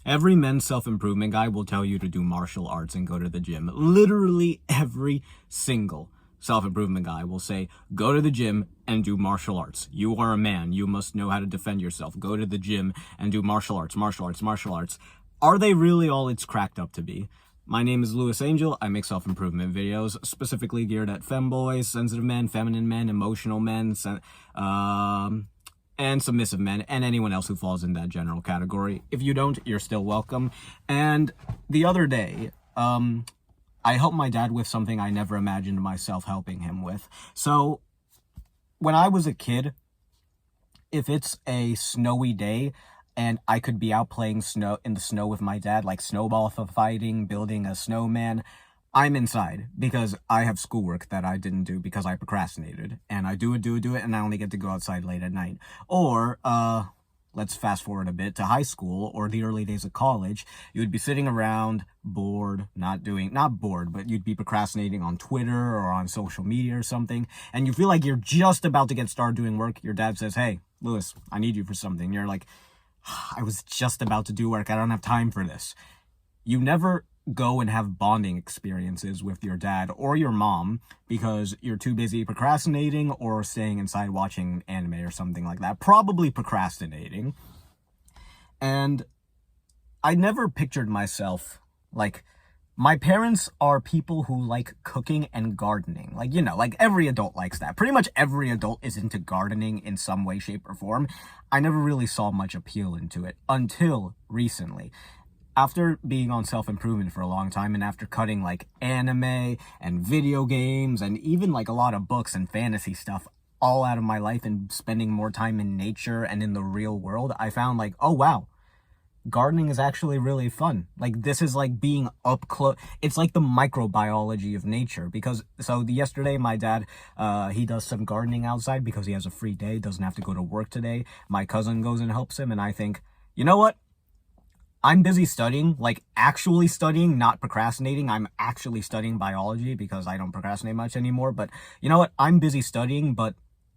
Every men's self-improvement guy will tell you to do martial arts and go to the gym. Literally every single self-improvement guy will say, go to the gym and do martial arts. You are a man. You must know how to defend yourself. Go to the gym and do martial arts, martial arts, martial arts. Are they really all it's cracked up to be? My name is Louis Angel. I make self-improvement videos specifically geared at femboys, sensitive men, feminine men, emotional men, and submissive men, and anyone else who falls in that general category. If you don't, you're still welcome. And the other day, I helped my dad with something I never imagined myself helping him with. So, when I was a kid, if it's a snowy day, and I could be out playing in the snow with my dad, like snowball fighting, building a snowman, I'm inside because I have schoolwork that I didn't do because I procrastinated. And I do it, and I only get to go outside late at night. Or, let's fast forward a bit to high school or the early days of college. You would be sitting around, bored, not bored, but you'd be procrastinating on Twitter or on social media or something. And you feel like you're just about to get started doing work. Your dad says, hey, Louis, I need you for something. You're like, I was just about to do work. I don't have time for this. You never go and have bonding experiences with your dad or your mom because you're too busy procrastinating or staying inside watching anime or something like that. Probably procrastinating. And I never pictured myself like, my parents are people who like cooking and gardening. Like, you know, like every adult likes that. Pretty much every adult is into gardening in some way, shape, or form. I never really saw much appeal into it until recently. After being on self-improvement for a long time and after cutting like anime and video games and even like a lot of books and fantasy stuff all out of my life and spending more time in nature and in the real world, I found like, oh wow, gardening is actually really fun. Like, this is like being up close. It's like the microbiology of nature. Because, so yesterday, my dad, he does some gardening outside because he has a free day, doesn't have to go to work today. My cousin goes and helps him, and I think, you know what? I'm busy studying, like actually studying, not procrastinating. I'm actually studying biology because I don't procrastinate much anymore. But you know what? I'm busy studying, but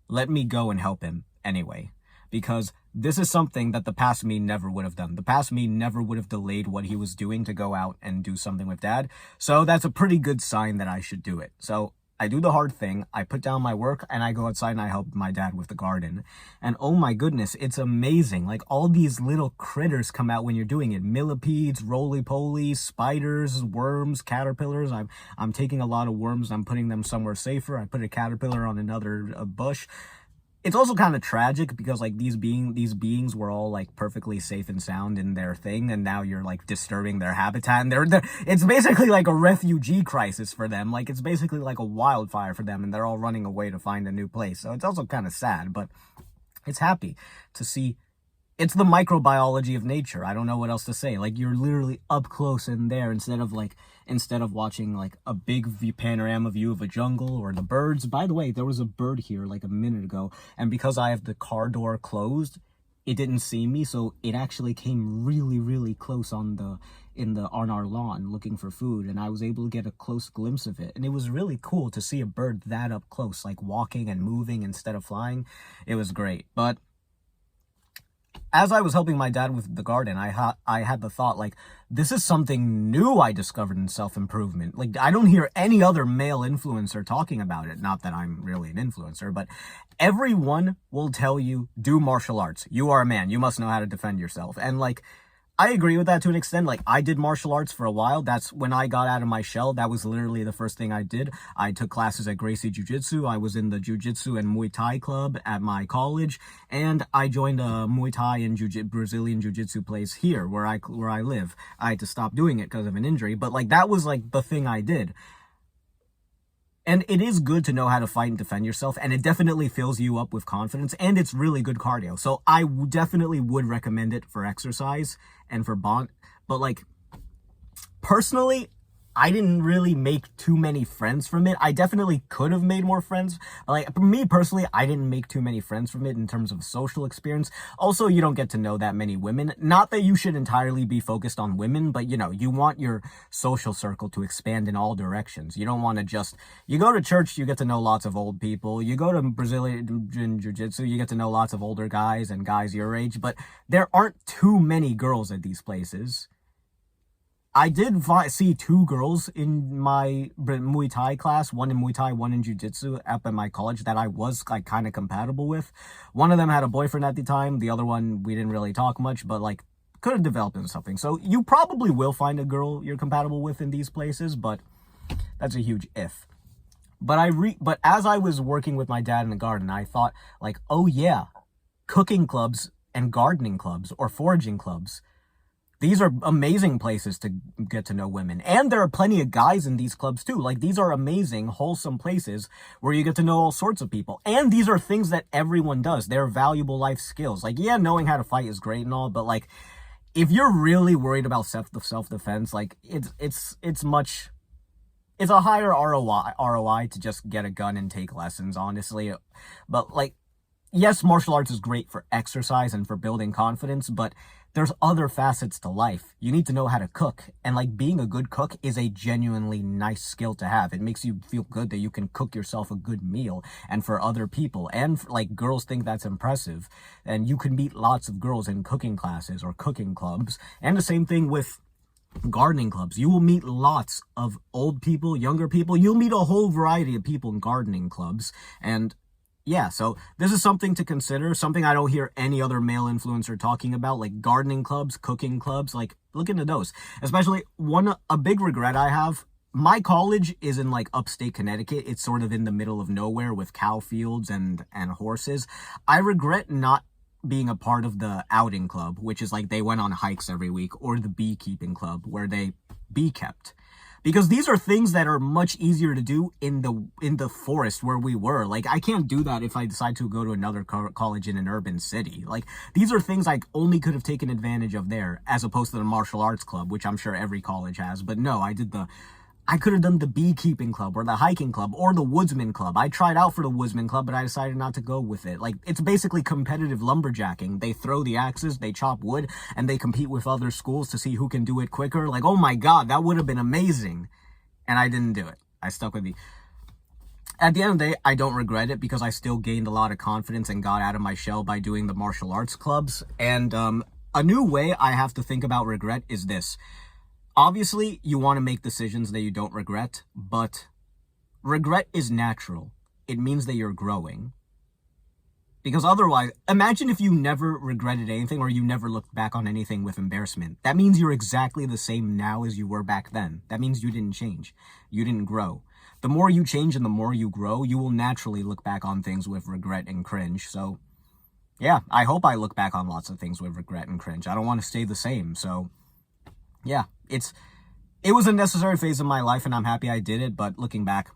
let me go and help him anyway. Because this is something that the past me never would have done. The past me never would have delayed what he was doing to go out and do something with dad. So that's a pretty good sign that I should do it. So I do the hard thing, I put down my work, and I go outside and I help my dad with the garden. And oh my goodness, it's amazing. Like, all these little critters come out when you're doing it. Millipedes, roly-polies, spiders, worms, caterpillars. I'm taking a lot of worms, I'm putting them somewhere safer. I put a caterpillar on another bush. It's also kind of tragic because like these beings were all like perfectly safe and sound in their thing, and now you're like disturbing their habitat, and it's basically like a refugee crisis for them. Like, it's basically like a wildfire for them, and they're all running away to find a new place. So it's also kind of sad, but it's happy to see. It's the microbiology of nature. I don't know what else to say. Like, you're literally up close in there instead of watching like a big panorama view of a jungle or the birds. By the way, there was a bird here like a minute ago, and because I have the car door closed, it didn't see me, so it actually came really, really close on our lawn looking for food, and I was able to get a close glimpse of it. And it was really cool to see a bird that up close, like walking and moving instead of flying. It was great. But as I was helping my dad with the garden, I had the thought, like, this is something new I discovered in self-improvement. Like, I don't hear any other male influencer talking about it. Not that I'm really an influencer, but everyone will tell you, do martial arts. You are a man. You must know how to defend yourself. And, like, I agree with that to an extent. Like, I did martial arts for a while. That's when I got out of my shell. That was literally the first thing I did. I took classes at Gracie Jiu-Jitsu. I was in the Jiu-Jitsu and Muay Thai club at my college. And I joined a Muay Thai and Brazilian Jiu-Jitsu place here where I live. I had to stop doing it because of an injury. But, like, that was, like, the thing I did. And it is good to know how to fight and defend yourself, and it definitely fills you up with confidence, and it's really good cardio. So I definitely would recommend it for exercise and for bond. But, like, personally, I didn't really make too many friends from it. I definitely could have made more friends. Like, for me personally, I didn't make too many friends from it in terms of social experience. Also, you don't get to know that many women. Not that you should entirely be focused on women, but you want your social circle to expand in all directions. You don't want to just, you go to church, you get to know lots of old people. You go to Brazilian Jiu-Jitsu, you get to know lots of older guys and guys your age, but there aren't too many girls at these places. I did see two girls in my Muay Thai class, one in Muay Thai, one in Jiu-Jitsu up at my college that I was like kind of compatible with. One of them had a boyfriend at the time. The other one, we didn't really talk much, but like could have developed into something. So you probably will find a girl you're compatible with in these places, but that's a huge if. But as I was working with my dad in the garden, I thought like, oh yeah, cooking clubs and gardening clubs or foraging clubs. These are amazing places to get to know women. And there are plenty of guys in these clubs too. Like, these are amazing, wholesome places where you get to know all sorts of people. And these are things that everyone does. They're valuable life skills. Like, yeah, knowing how to fight is great and all, but like, if you're really worried about self-defense, like, it's a higher ROI to just get a gun and take lessons, honestly. But like, yes, martial arts is great for exercise and for building confidence, but there's other facets to life. You need to know how to cook. And like, being a good cook is a genuinely nice skill to have. It makes you feel good that you can cook yourself a good meal and for other people. And like, girls think that's impressive. And you can meet lots of girls in cooking classes or cooking clubs. And the same thing with gardening clubs. You will meet lots of old people, younger people. You'll meet a whole variety of people in gardening clubs. And yeah, so this is something to consider, something I don't hear any other male influencer talking about, like gardening clubs, cooking clubs. Like, look into those. Especially a big regret I have, my college is in like upstate Connecticut. It's sort of in the middle of nowhere with cow fields and horses. I regret not being a part of the outing club, which is like they went on hikes every week, or the beekeeping club where they bee kept. Because these are things that are much easier to do in the forest where we were. Like, I can't do that if I decide to go to another college in an urban city. Like, these are things I only could have taken advantage of there, as opposed to the martial arts club, which I'm sure every college has. But no, I could have done the beekeeping club or the hiking club or the woodsman club. I tried out for the woodsman club, but I decided not to go with it. Like, it's basically competitive lumberjacking. They throw the axes, they chop wood, and they compete with other schools to see who can do it quicker. Like, oh my god, that would have been amazing. And I didn't do it. I stuck with At the end of the day, I don't regret it because I still gained a lot of confidence and got out of my shell by doing the martial arts clubs. And a new way I have to think about regret is this. Obviously, you want to make decisions that you don't regret, but regret is natural. It means that you're growing. Because otherwise, imagine if you never regretted anything or you never looked back on anything with embarrassment. That means you're exactly the same now as you were back then. That means you didn't change. You didn't grow. The more you change and the more you grow, you will naturally look back on things with regret and cringe. So, yeah, I hope I look back on lots of things with regret and cringe. I don't want to stay the same, so yeah, it was a necessary phase of my life and I'm happy I did it, but looking back,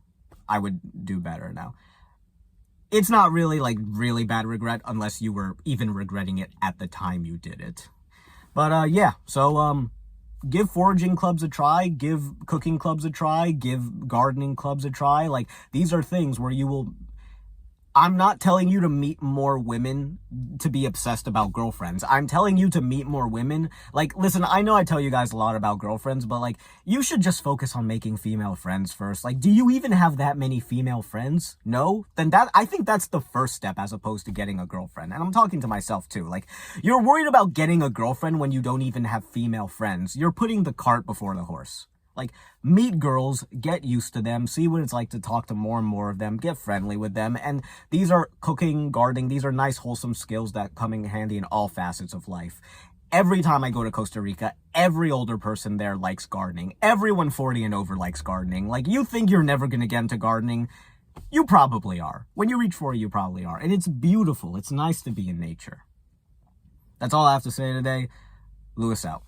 I would do better now. It's not really like really bad regret unless you were even regretting it at the time you did it. But yeah, so give foraging clubs a try, give cooking clubs a try, give gardening clubs a try. Like, these are things where you will, I'm not telling you to meet more women to be obsessed about girlfriends. I'm telling you to meet more women. Like, listen, I know I tell you guys a lot about girlfriends, but like, you should just focus on making female friends first. Like, do you even have that many female friends? No? Then I think that's the first step as opposed to getting a girlfriend. And I'm talking to myself too. Like, you're worried about getting a girlfriend when you don't even have female friends. You're putting the cart before the horse. Like, meet girls, get used to them, see what it's like to talk to more and more of them, get friendly with them. And these are cooking, gardening, these are nice, wholesome skills that come in handy in all facets of life. Every time I go to Costa Rica, every older person there likes gardening. Everyone 40 and over likes gardening. Like, you think you're never going to get into gardening? You probably are. When you reach 40, you probably are. And it's beautiful. It's nice to be in nature. That's all I have to say today. Lewis out.